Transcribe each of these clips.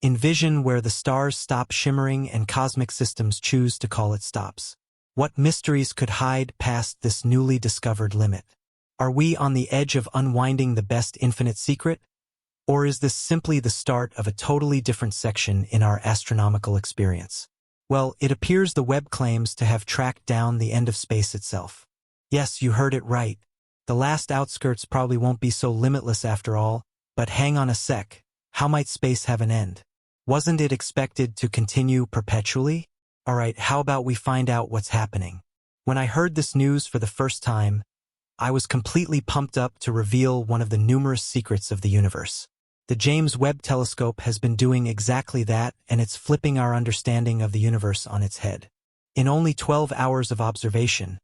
Envision where the stars stop shimmering and cosmic systems choose to call it stops. What mysteries could hide past this newly discovered limit? Are we on the edge of unwinding the best infinite secret? Or is this simply the start of a totally different section in our astronomical experience? Well, it appears the Webb claims to have tracked down the end of space itself. Yes, you heard it right. The last outskirts probably won't be so limitless after all, but hang on a sec. How might space have an end? Wasn't it expected to continue perpetually? Alright, how about we find out what's happening? When I heard this news for the first time, I was completely pumped up to reveal one of the numerous secrets of the universe. The James Webb Telescope has been doing exactly that, and it's flipping our understanding of the universe on its head. In only 12 hours of observation,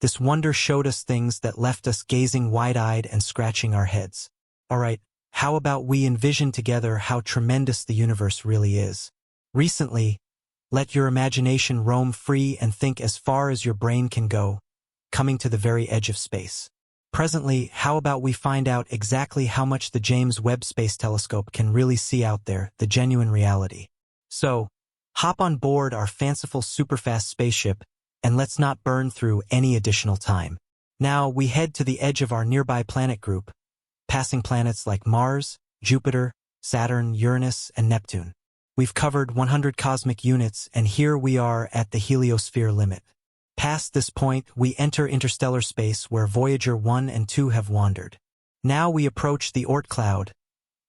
this wonder showed us things that left us gazing wide-eyed and scratching our heads. Alright, how about we envision together how tremendous the universe really is? Recently, let your imagination roam free and think as far as your brain can go, coming to the very edge of space. Presently, how about we find out exactly how much the James Webb Space Telescope can really see out there, the genuine reality. So, hop on board our fanciful superfast spaceship, and let's not burn through any additional time. Now, we head to the edge of our nearby planet group, passing planets like Mars, Jupiter, Saturn, Uranus, and Neptune. We've covered 100 cosmic units, and here we are at the heliosphere limit. Past this point, we enter interstellar space where Voyager 1 and 2 have wandered. Now we approach the Oort cloud,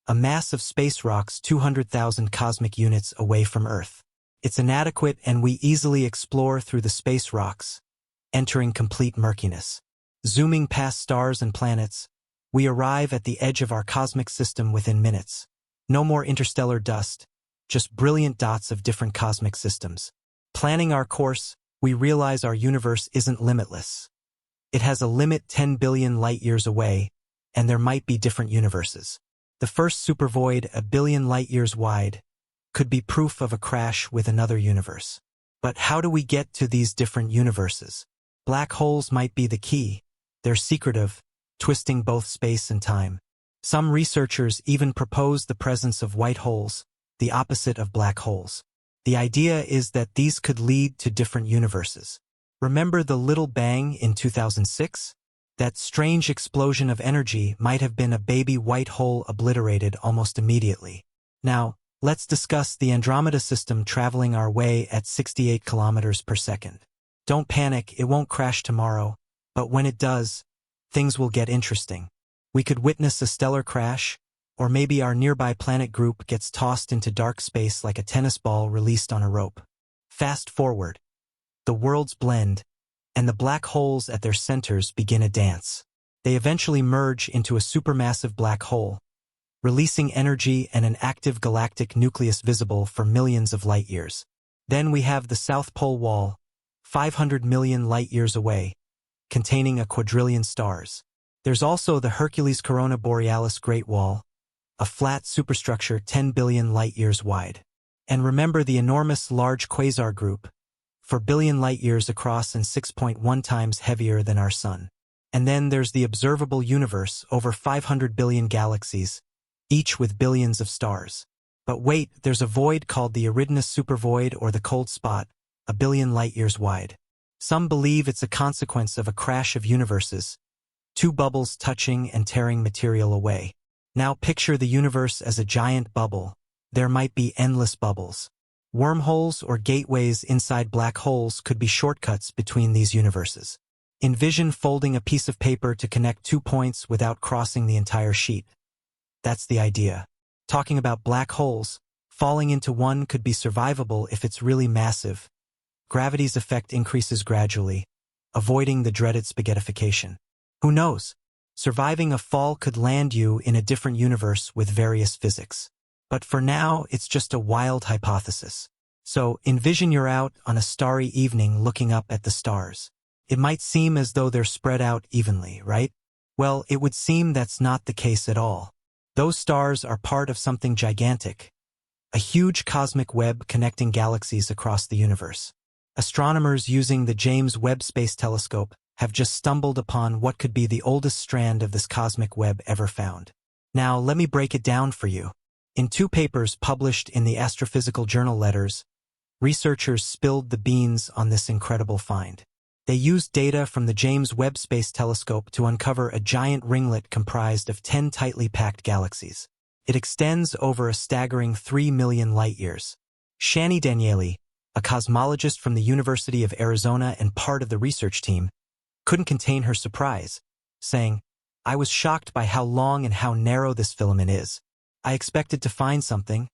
a mass of space rocks 200,000 cosmic units away from Earth. It's inadequate, and we easily explore through the space rocks, entering complete murkiness. Zooming past stars and planets, we arrive at the edge of our cosmic system within minutes. No more interstellar dust, just brilliant dots of different cosmic systems. Planning our course, we realize our universe isn't limitless. It has a limit 10 billion light-years away, and there might be different universes. The first supervoid, a billion light-years wide, could be proof of a crash with another universe. But how do we get to these different universes? Black holes might be the key. They're secretive, twisting both space and time. Some researchers even propose the presence of white holes, the opposite of black holes. The idea is that these could lead to different universes. Remember the Little Bang in 2006? That strange explosion of energy might have been a baby white hole obliterated almost immediately. Now, let's discuss the Andromeda system traveling our way at 68 kilometers per second. Don't panic, it won't crash tomorrow, but when it does, things will get interesting. We could witness a stellar crash, or maybe our nearby planet group gets tossed into dark space like a tennis ball released on a rope. Fast forward. The worlds blend, and the black holes at their centers begin a dance. They eventually merge into a supermassive black hole, releasing energy and an active galactic nucleus visible for millions of light-years. Then we have the South Pole Wall, 500 million light-years away, containing a quadrillion stars. There's also the Hercules Corona Borealis Great Wall, a flat superstructure 10 billion light-years wide. And remember the enormous large quasar group, 4 billion light-years across and 6.1 times heavier than our Sun. And then there's the observable universe, over 500 billion galaxies, each with billions of stars. But wait, there's a void called the Eridanus supervoid or the cold spot, 1 billion light-years wide. Some believe it's a consequence of a crash of universes, two bubbles touching and tearing material away. Now picture the universe as a giant bubble. There might be endless bubbles. Wormholes or gateways inside black holes could be shortcuts between these universes. Envision folding a piece of paper to connect 2 points without crossing the entire sheet. That's the idea. Talking about black holes, falling into one could be survivable if it's really massive. Gravity's effect increases gradually, avoiding the dreaded spaghettification. Who knows? Surviving a fall could land you in a different universe with various physics. But for now, it's just a wild hypothesis. So envision you're out on a starry evening looking up at the stars. It might seem as though they're spread out evenly, right? Well, it would seem that's not the case at all. Those stars are part of something gigantic, a huge cosmic web connecting galaxies across the universe. Astronomers using the James Webb Space Telescope have just stumbled upon what could be the oldest strand of this cosmic web ever found. Now, let me break it down for you. In 2 papers published in the astrophysical journal Letters, researchers spilled the beans on this incredible find. They used data from the James Webb Space Telescope to uncover a giant ringlet comprised of 10 tightly packed galaxies. It extends over a staggering 3 million light-years. Shani Danieli, a cosmologist from the University of Arizona and part of the research team, couldn't contain her surprise, saying, "I was shocked by how long and how narrow this filament is. I expected to find something,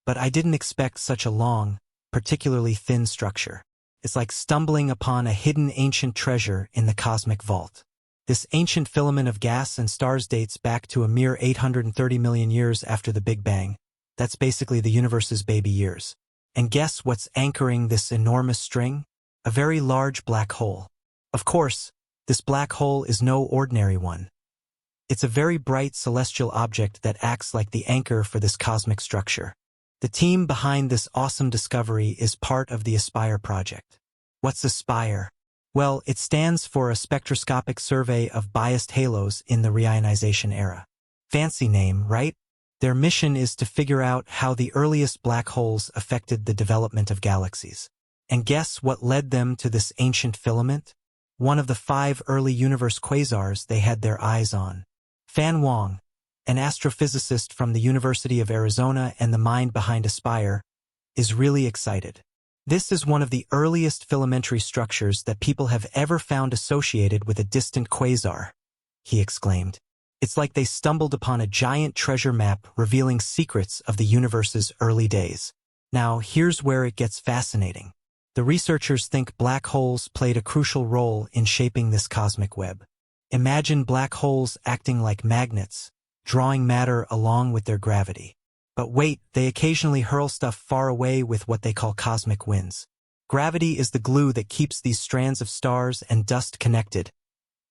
but I didn't expect such a long, particularly thin structure. It's like stumbling upon a hidden ancient treasure in the cosmic vault." This ancient filament of gas and stars dates back to a mere 830 million years after the Big Bang. That's basically the universe's baby years. And guess what's anchoring this enormous string? A very large black hole. Of course, this black hole is no ordinary one. It's a very bright celestial object that acts like the anchor for this cosmic structure. The team behind this awesome discovery is part of the ASPIRE project. What's ASPIRE? Well, it stands for a spectroscopic survey of biased halos in the reionization era. Fancy name, right? Their mission is to figure out how the earliest black holes affected the development of galaxies. And guess what led them to this ancient filament? One of the 5 early universe quasars they had their eyes on. Fan Wang, an astrophysicist from the University of Arizona and the mind behind ASPIRE, is really excited. This is one of the earliest filamentary structures that people have ever found associated with a distant quasar, he exclaimed. It's like they stumbled upon a giant treasure map revealing secrets of the universe's early days. Now, here's where it gets fascinating. The researchers think black holes played a crucial role in shaping this cosmic web. Imagine black holes acting like magnets, drawing matter along with their gravity. But wait, they occasionally hurl stuff far away with what they call cosmic winds. Gravity is the glue that keeps these strands of stars and dust connected,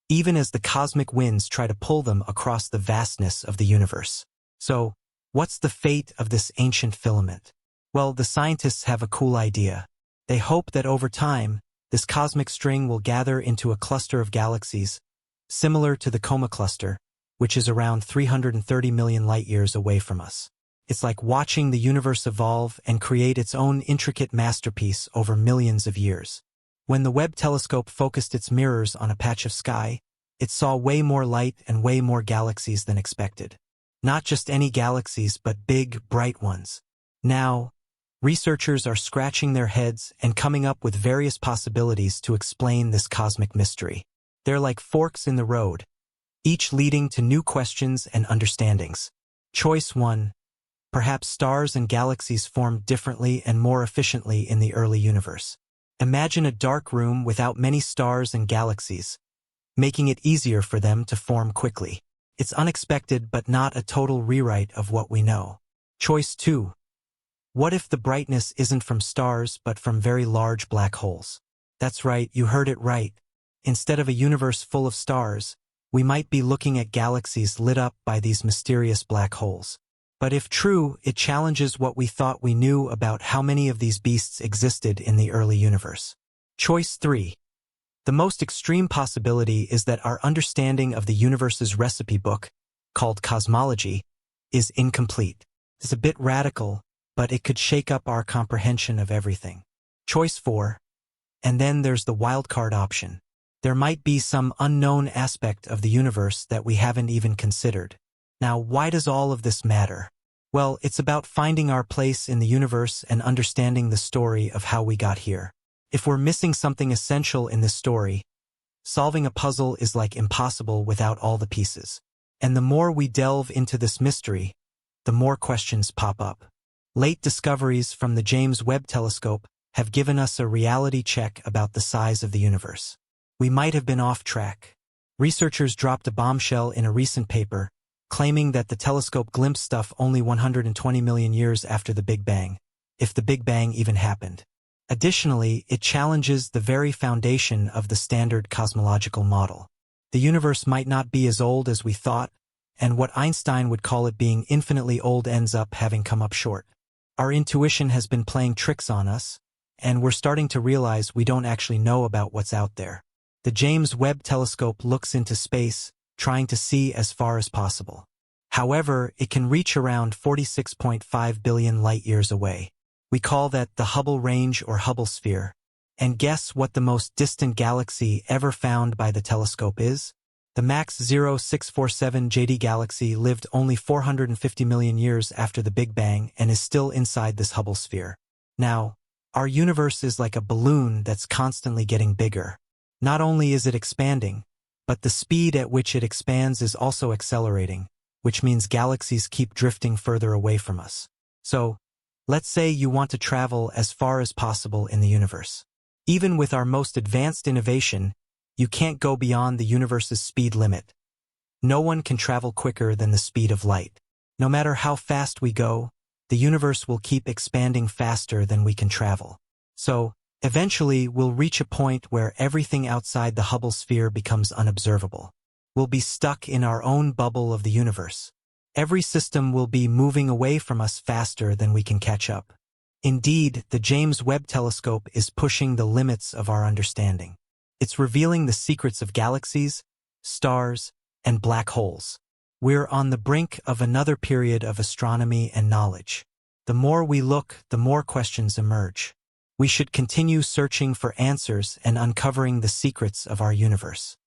even as the cosmic winds try to pull them across the vastness of the universe. So, what's the fate of this ancient filament? Well, the scientists have a cool idea. They hope that over time, this cosmic string will gather into a cluster of galaxies, similar to the Coma cluster, which is around 330 million light-years away from us. It's like watching the universe evolve and create its own intricate masterpiece over millions of years. When the Webb telescope focused its mirrors on a patch of sky, it saw way more light and way more galaxies than expected. Not just any galaxies, but big, bright ones. Now, researchers are scratching their heads and coming up with various possibilities to explain this cosmic mystery. They're like forks in the road, each leading to new questions and understandings. Choice 1. Perhaps stars and galaxies formed differently and more efficiently in the early universe. Imagine a dark room without many stars and galaxies, making it easier for them to form quickly. It's unexpected but not a total rewrite of what we know. Choice 2. What if the brightness isn't from stars but from very large black holes? That's right, you heard it right. Instead of a universe full of stars, we might be looking at galaxies lit up by these mysterious black holes. But if true, it challenges what we thought we knew about how many of these beasts existed in the early universe. Choice 3. The most extreme possibility is that our understanding of the universe's recipe book, called cosmology, is incomplete. It's a bit radical, but it could shake up our comprehension of everything. Choice 4. And then there's the wildcard option. There might be some unknown aspect of the universe that we haven't even considered. Now, why does all of this matter? Well, it's about finding our place in the universe and understanding the story of how we got here. If we're missing something essential in this story, solving a puzzle is like impossible without all the pieces. And the more we delve into this mystery, the more questions pop up. Late discoveries from the James Webb Telescope have given us a reality check about the size of the universe. We might have been off track. Researchers dropped a bombshell in a recent paper, claiming that the telescope glimpsed stuff only 120 million years after the Big Bang, if the Big Bang even happened. Additionally, it challenges the very foundation of the standard cosmological model. The universe might not be as old as we thought, and what Einstein would call it being infinitely old ends up having come up short. Our intuition has been playing tricks on us, and we're starting to realize we don't actually know about what's out there. The James Webb Telescope looks into space, trying to see as far as possible. However, it can reach around 46.5 billion light-years away. We call that the Hubble range or Hubble sphere. And guess what the most distant galaxy ever found by the telescope is? The MAX 0647 JD galaxy lived only 450 million years after the Big Bang and is still inside this Hubble sphere. Now, our universe is like a balloon that's constantly getting bigger. Not only is it expanding, but the speed at which it expands is also accelerating, which means galaxies keep drifting further away from us. So, let's say you want to travel as far as possible in the universe. Even with our most advanced innovation, you can't go beyond the universe's speed limit. No one can travel quicker than the speed of light. No matter how fast we go, the universe will keep expanding faster than we can travel. So, eventually we'll reach a point where everything outside the Hubble sphere becomes unobservable. We'll be stuck in our own bubble of the universe. Every system will be moving away from us faster than we can catch up. Indeed, the James Webb Telescope is pushing the limits of our understanding. It's revealing the secrets of galaxies, stars, and black holes. We're on the brink of another period of astronomy and knowledge. The more we look, the more questions emerge. We should continue searching for answers and uncovering the secrets of our universe.